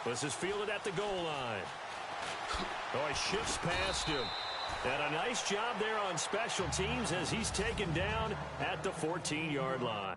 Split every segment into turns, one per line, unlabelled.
This is fielded at the goal line. Oh, he shifts past him. And a nice job there on special teams as he's taken down at the 14-yard line.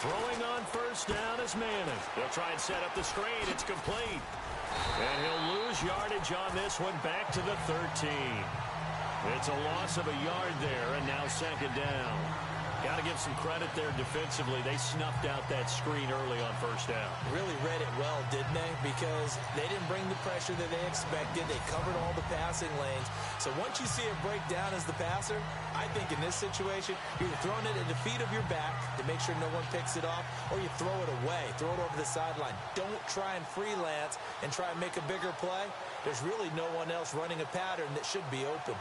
Throwing on first down is Manning. He'll try and set up the screen. It's complete. And he'll lose yardage on this one back to the 13. It's a loss of a yard there, and now second down. Got to give some credit there defensively. They snuffed out that screen early on first down.
Really read it well, didn't they? Because they didn't bring the pressure that they expected. They covered all the passing lanes. So once you see it break down as the passer, I think in this situation, you're throwing it at the feet of your back to make sure no one picks it off, or you throw it away, throw it over the sideline. Don't try and freelance and try and make a bigger play. There's really no one else running a pattern that should be open.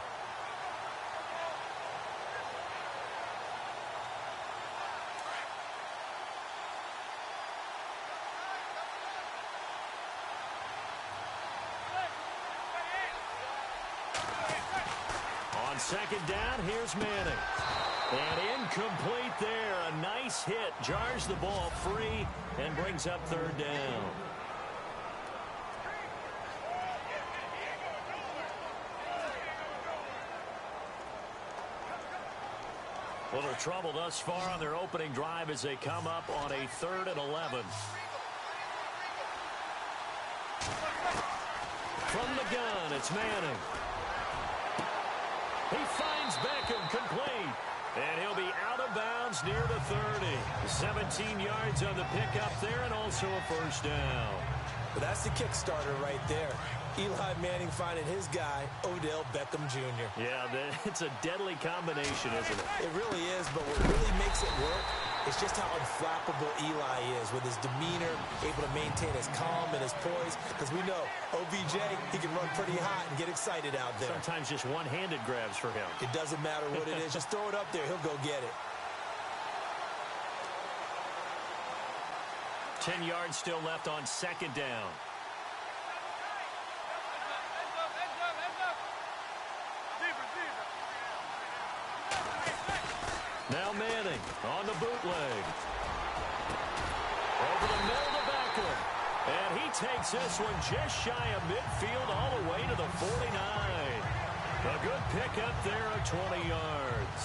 Second down, here's Manning. And incomplete there. A nice hit. Jars the ball free and brings up third down. Little trouble thus far on their opening drive as they come up on a 3rd and 11. From the gun, it's Manning. He finds Beckham, complete. And he'll be out of bounds near the 30. 17 yards on the pickup there and also a first down.
But that's the kickstarter right there. Eli Manning finding his guy, Odell Beckham Jr.
Yeah, it's a deadly combination, isn't it?
It really is, but what really makes it work is just how unflappable Eli is with his demeanor, able to maintain his calm and his poise. Because we know, OBJ, he can run pretty hot and get excited out there.
Sometimes just one-handed grabs for him.
It doesn't matter what it is. Just throw it up there. He'll go get it.
10 yards still left on second down. Now Manning on the bootleg. Over the middle to Beckham. And he takes this one just shy of midfield all the way to the 49. A good pickup there of 20 yards.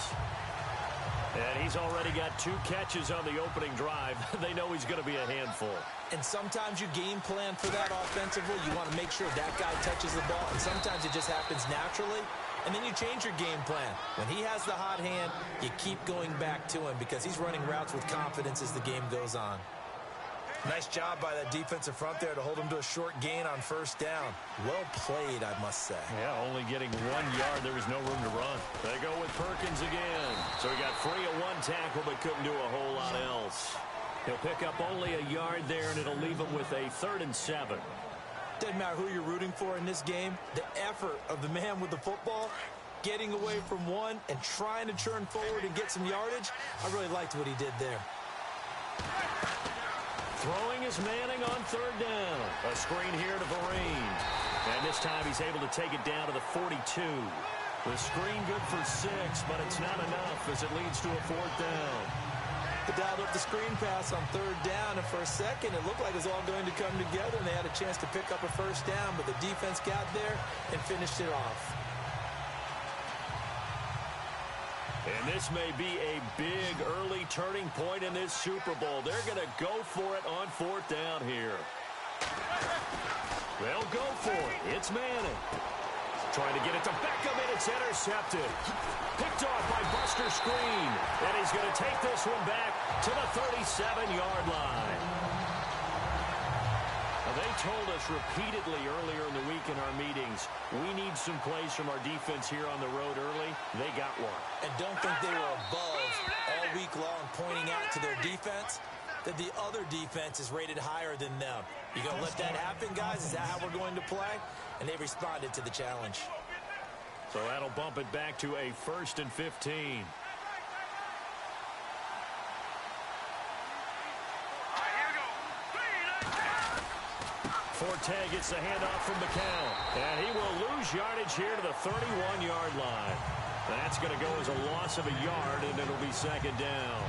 And he's already got 2 catches on the opening drive. They know he's going to be a handful.
And sometimes you game plan for that offensively. You want to make sure that guy touches the ball. And sometimes it just happens naturally. And then you change your game plan. When he has the hot hand, you keep going back to him because he's running routes with confidence as the game goes on. Nice job by that defensive front there to hold him to a short gain on first down. Well played, I must say.
Yeah, only getting 1 yard. There was no room to run. They go with Perkins again. So he got free of 1 tackle but couldn't do a whole lot else. He'll pick up only a yard there, and it'll leave him with a 3rd and 7.
Doesn't matter who you're rooting for in this game. The effort of the man with the football, getting away from one and trying to turn forward and get some yardage, I really liked what he did there.
Throwing is Manning on 3rd down. A screen here to Vereen. And this time he's able to take it down to the 42. The screen good for 6, but it's not enough as it leads to a 4th down.
They dialed up the screen pass on 3rd down, and for a second it looked like it was all going to come together, and they had a chance to pick up a first down, but the defense got there and finished it off.
And this may be a big early turning point in this Super Bowl. They're going to go for it on 4th down here. They'll go for it. It's Manning. Trying to get it to Beckham, and it's intercepted. Picked off by Buster Screen. And he's going to take this one back to the 37-yard line. Now, they told us repeatedly earlier in the week in our meetings, we need some plays from our defense here on the road early. They got one.
And don't think they were above all week long pointing out to their defense that the other defense is rated higher than them. You going to let that happen, guys? Is that how we're going to play? And they responded to the challenge.
So that'll bump it back to a 1st and 15. Forte gets the handoff from McCown. And he will lose yardage here to the 31-yard line. That's going to go as a loss of a yard, and it'll be 2nd down.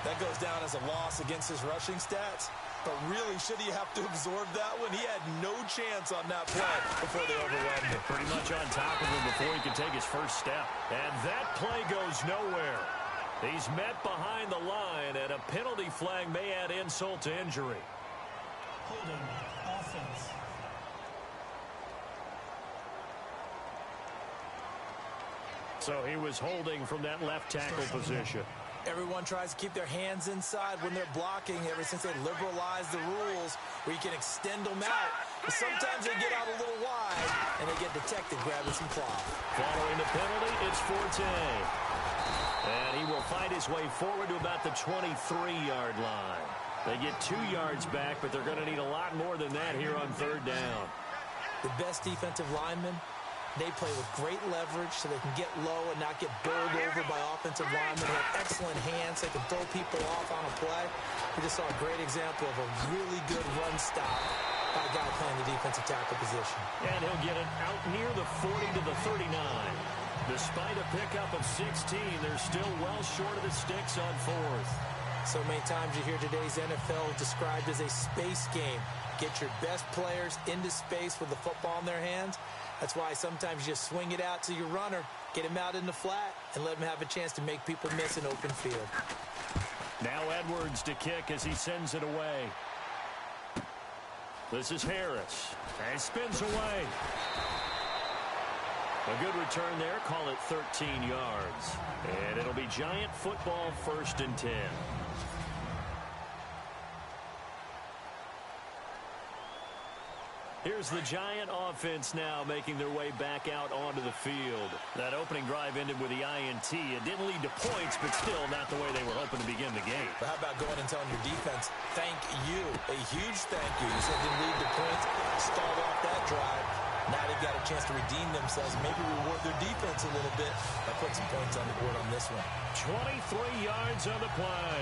That goes down as a loss against his rushing stats. But really, should he have to absorb that one? He had no chance on that play before they overwhelmed him.
Pretty much on top of him before he could take his first step. And that play goes nowhere. He's met behind the line, and a penalty flag may add insult to injury.
Holding offense.
So he was holding from that left tackle position.
Everyone tries to keep their hands inside when they're blocking ever since they liberalized the rules where you can extend them out. But sometimes they get out a little wide, and they get detected grabbing some cloth.
Following the penalty, it's Forte. And he will fight his way forward to about the 23-yard line. They get 2 yards back, but they're going to need a lot more than that here on 3rd down.
The best defensive linemen, they play with great leverage so they can get low and not get bowled over by offensive linemen. They have excellent hands. They can throw people off on a play. We just saw a great example of a really good run stop by a guy playing the defensive tackle position.
And he'll get it out near the 40 to the 39. Despite a pickup of 16, they're still well short of the sticks on 4th.
So many times you hear today's NFL described as a space game. Get your best players into space with the football in their hands. That's why sometimes you just swing it out to your runner, get him out in the flat, and let him have a chance to make people miss an open field.
Now Edwards to kick as he sends it away. This is Harris. And spins away. A good return there. Call it 13 yards. And it'll be Giant football 1st and 10. Here's the Giant offense now making their way back out onto the field. That opening drive ended with the INT. It didn't lead to points, but still not the way they were hoping to begin the game.
But how about going and telling your defense, thank you, a huge thank you. You said it didn't lead to points, stalled off that drive. Now they've got a chance to redeem themselves, maybe reward their defense a little bit by putting some points on the board on this one.
23 yards on the play.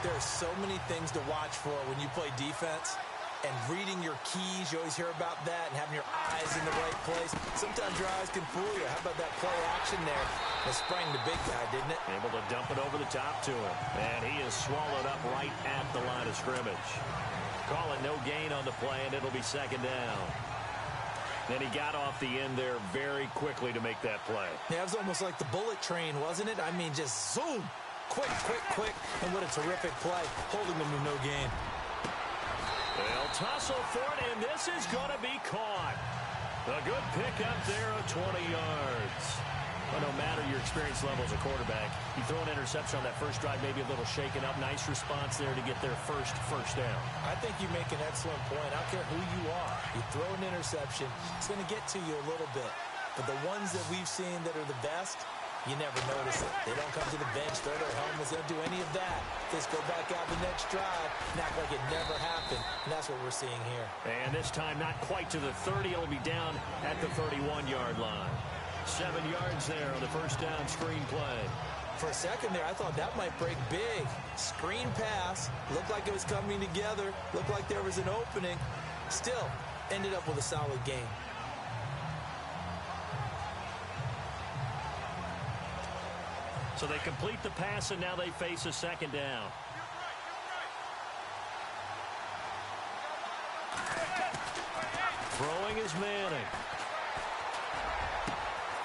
There are so many things to watch for when you play defense. And reading your keys, you always hear about that, and having your eyes in the right place. Sometimes your eyes can fool you. How about that play action there? It sprang the big guy, didn't it?
Able to dump it over the top to him. And he is swallowed up right at the line of scrimmage. Call it no gain on the play, and it'll be 2nd down. Then he got off the end there very quickly to make that play.
Yeah, it was almost like the bullet train, wasn't it? I mean, just zoom. Quick, quick, quick. And what a terrific play. Holding them to no gain.
They'll tussle for it, and this is going to be caught. A good pickup there of 20 yards. Well, no matter your experience level as a quarterback, you throw an interception on that first drive, maybe a little shaken up. Nice response there to get their first down.
I think you make an excellent point. I don't care who you are. You throw an interception, it's going to get to you a little bit. But the ones that we've seen that are the best, you never notice it. They don't come to the bench, throw their helmets, they don't do any of that. Just go back out the next drive and act like it never happened. And that's what we're seeing here.
And this time not quite to the 30. It'll be down at the 31-yard line. 7 yards there on the first down screen play.
For a second there, I thought that might break big. Screen pass. Looked like it was coming together. Looked like there was an opening. Still, ended up with a solid game.
So they complete the pass, and now they face a 2nd down. Throwing is Manning.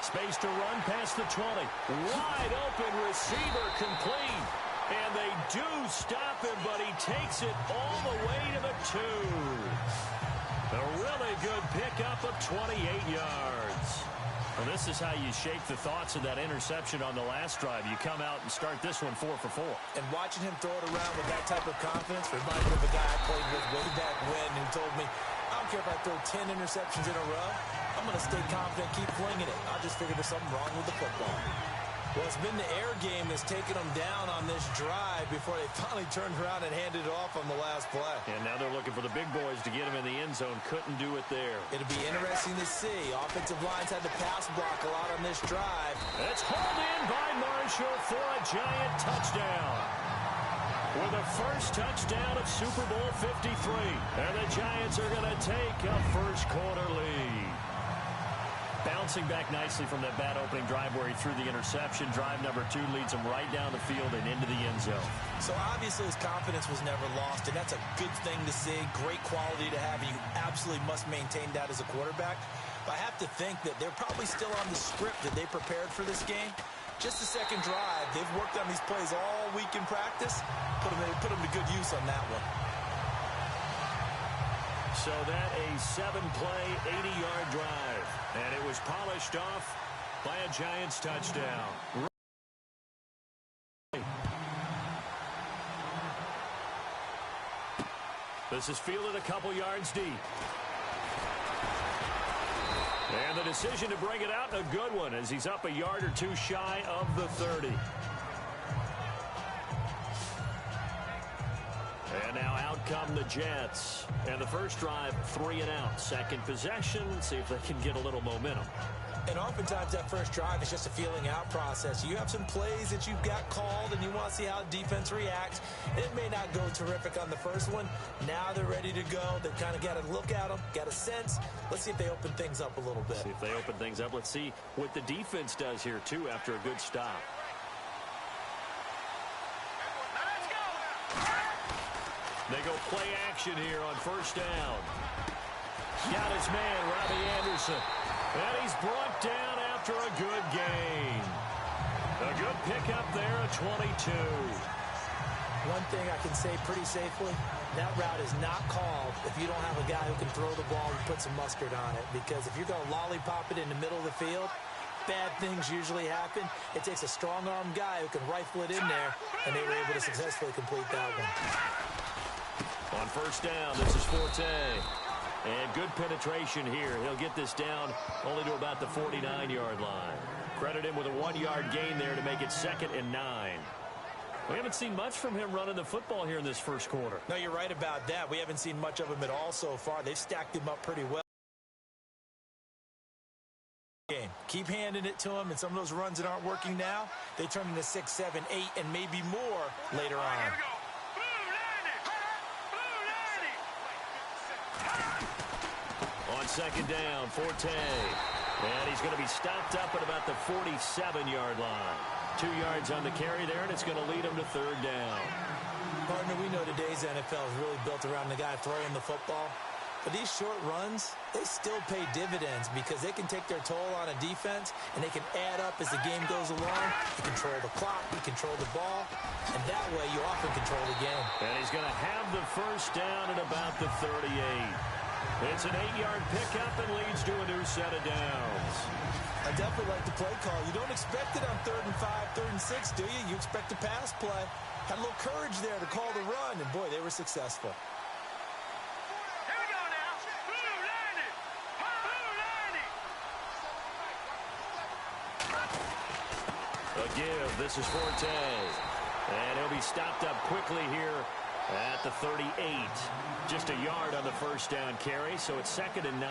Space to run past the 20. Wide open receiver complete. And they do stop him, but he takes it all the way to the 2. A really good pickup of 28 yards. Well, this is how you shake the thoughts of that interception on the last drive. You come out and start this one 4 for 4.
And watching him throw it around with that type of confidence reminded me of a guy I played with way back when who told me, I don't care if I throw 10 interceptions in a row. I'm going to stay confident, keep flinging it. I just figured there's something wrong with the football. Well, it's been the air game that's taken them down on this drive before they finally turned around and handed it off on the last play.
And now they're looking for the big boys to get him in the end zone. Couldn't do it there.
It'll be interesting to see. Offensive lines had to pass block a lot on this drive.
It's hauled in by Marshall for a Giant touchdown. With the first touchdown of Super Bowl 53. And the Giants are going to take a first quarter lead. Bouncing back nicely from that bad opening drive where he threw the interception. Drive number 2 leads him right down the field and into the end zone.
So obviously his confidence was never lost, and that's a good thing to see. Great quality to have, and you absolutely must maintain that as a quarterback. But I have to think that they're probably still on the script that they prepared for this game. Just the second drive. They've worked on these plays all week in practice. Put them to good use on that one.
So that a 7-play, 80-yard drive. And it was polished off by a Giants touchdown. This is fielded a couple yards deep. And the decision to bring it out, a good one, as he's up a yard or two shy of the 30. And now out come the Jets. And the first drive, 3 and out. Second possession, see if they can get a little momentum.
And oftentimes that first drive is just a feeling out process. You have some plays that you've got called and you want to see how defense reacts. It may not go terrific on the first one. Now they're ready to go. They've kind of got to look at them, got a sense. Let's see if they open things up a little bit.
See if they open things up. Let's see what the defense does here, too, after a good stop. They go play action here on first down. Got his man, Robbie Anderson. And he's brought down after a good gain. A good pickup there at 22.
One thing I can say pretty safely, that route is not called if you don't have a guy who can throw the ball and put some mustard on it. Because if you're going to lollipop it in the middle of the field, bad things usually happen. It takes a strong-arm guy who can rifle it in there, and they were able to successfully complete that one.
On first down, this is Forte. And good penetration here. He'll get this down only to about the 49-yard line. Credit him with a 1-yard gain there to make it 2nd and 9. We haven't seen much from him running the football here in this first quarter.
No, you're right about that. We haven't seen much of him at all so far. They've stacked him up pretty well. Keep handing it to him, and some of those runs that aren't working now, they turn into 6, 7, 8, and maybe more later on. On second down, Forte. And he's going to be stopped up at about the 47-yard line. 2 yards on the carry there, and it's going to lead him to third down. Partner, we know today's NFL is really built around the guy throwing the football. But these short runs, they still pay dividends because they can take their toll on a defense, and they can add up as the game goes along. You control the clock, you control the ball, and that way you often control the game.
And he's going to have the first down at about the 38. It's an 8-yard pickup and leads to a new set of downs.
I definitely like the play call. You don't expect it on 3rd and 5, 3rd and 6, do you? You expect a pass play. Had a little courage there to call the run, and boy, they were successful.
A give. This is Forte. And he'll be stopped up quickly here at the 38. Just a yard on the first down carry, so it's 2nd and 9.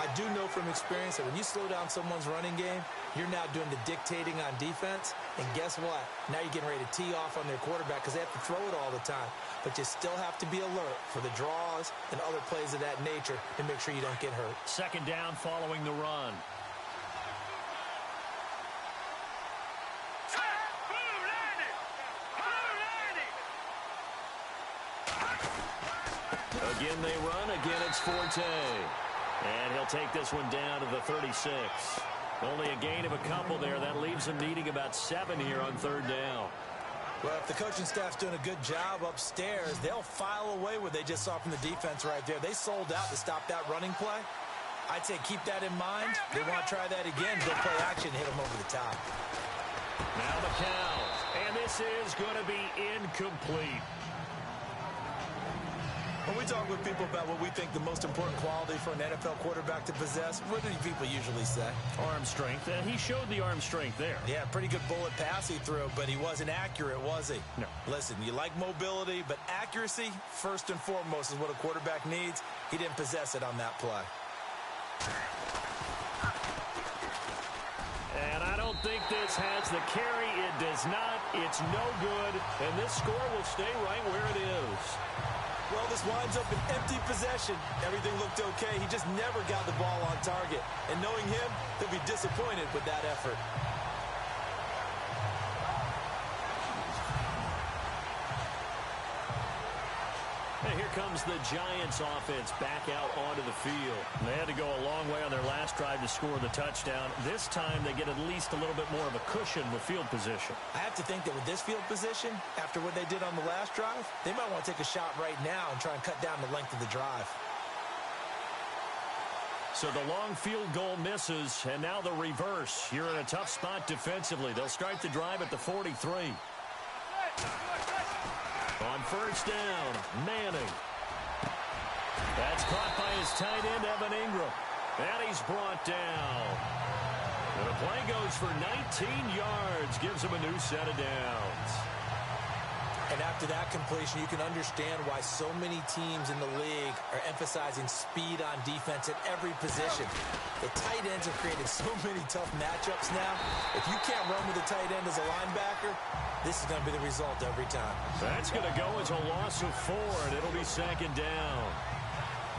I do know from experience that when you slow down someone's running game, you're now doing the dictating on defense. And guess what? Now you're getting ready to tee off on their quarterback because they have to throw it all the time. But you still have to be alert for the draws and other plays of that nature to make sure you don't get hurt.
Second down following the run. Again they run. Again it's Forte. And he'll take this one down to the 36. Only a gain of a couple there. That leaves him needing about 7 here on third down.
Well, if the coaching staff's doing a good job upstairs, they'll file away what they just saw from the defense right there. They sold out to stop that running play. I'd say keep that in mind. They want to try that again. Go play action, hit them over the top.
Now the count. And this is going to be incomplete.
When we talk with people about what we think the most important quality for an NFL quarterback to possess, what do people usually say?
Arm strength. He showed the arm strength there.
Yeah, pretty good bullet pass he threw, but he wasn't accurate, was he?
No.
Listen, you like mobility, but accuracy, first and foremost, is what a quarterback needs. He didn't possess it on that play.
And I don't think this has the carry. It does not. It's no good. And this score will stay right where it is.
Well, this winds up an empty possession. Everything looked okay. He just never got the ball on target. And knowing him, he'll be disappointed with that effort.
And here comes the Giants offense back out onto the field. They had to go a long way on their last drive to score the touchdown. This time they get at least a little bit more of a cushion with field position.
I have to think that with this field position, after what they did on the last drive, they might want to take a shot right now and try and cut down the length of the drive.
So the long field goal misses, and now the reverse. You're in a tough spot defensively. They'll start the drive at the 43. On first down, Manning. That's caught by his tight end, Evan Ingram. And he's brought down. And the play goes for 19 yards. Gives him a new set of downs.
And after that completion, you can understand why so many teams in the league are emphasizing speed on defense at every position. The tight ends have created so many tough matchups now. If you can't run with a tight end as a linebacker, this is going to be the result every time.
That's going to go as a loss of 4, and it'll be second down.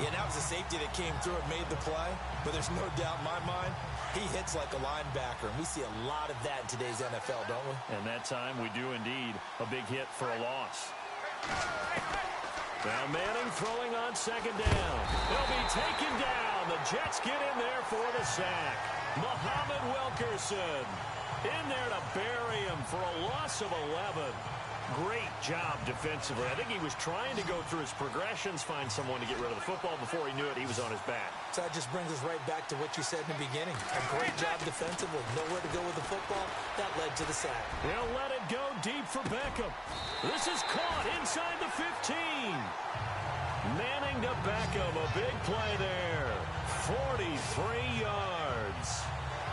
Yeah, that was a safety that came through and made the play, but there's no doubt in my mind, he hits like a linebacker, and we see a lot of that in today's NFL, don't we?
And that time we do indeed a big hit for a loss. Now Manning throwing on second down. They'll be taken down. The Jets get in there for the sack. Muhammad Wilkerson in there to bury him for a loss of 11. Great job defensively. I think he was trying to go through his progressions, find someone to get rid of the football. Before he knew it, he was on his back.
So that just brings us right back to what you said in the beginning. A great job defensively. Nowhere to go with the football. That led to the sack.
They'll let it go deep for Beckham. This is caught inside the 15. Manning to Beckham. A big play there. 43 yards.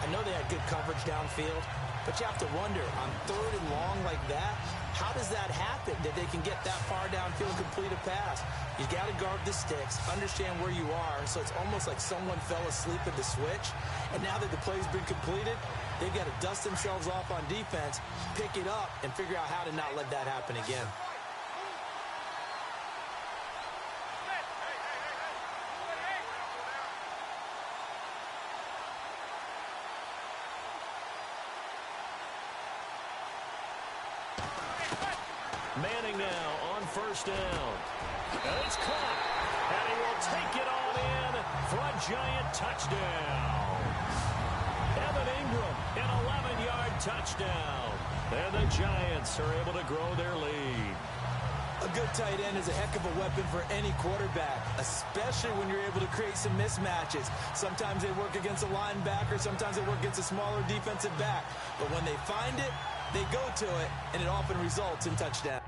I know they had good coverage downfield, but you have to wonder, on third and long like that, how does that happen, that they can get that far downfield and complete a pass? You got to guard the sticks, understand where you are, so it's almost like someone fell asleep at the switch, and now that the play's been completed, they've got to dust themselves off on defense, pick it up, and figure out how to not let that happen again.
Manning now on first down. And it's caught. And he will take it on in for a giant touchdown. Evan Ingram, an 11-yard touchdown. And the Giants are able to grow their lead.
A good tight end is a heck of a weapon for any quarterback, especially when you're able to create some mismatches. Sometimes they work against a linebacker, sometimes they work against a smaller defensive back. But when they find it, they go to it, and it often results in touchdown.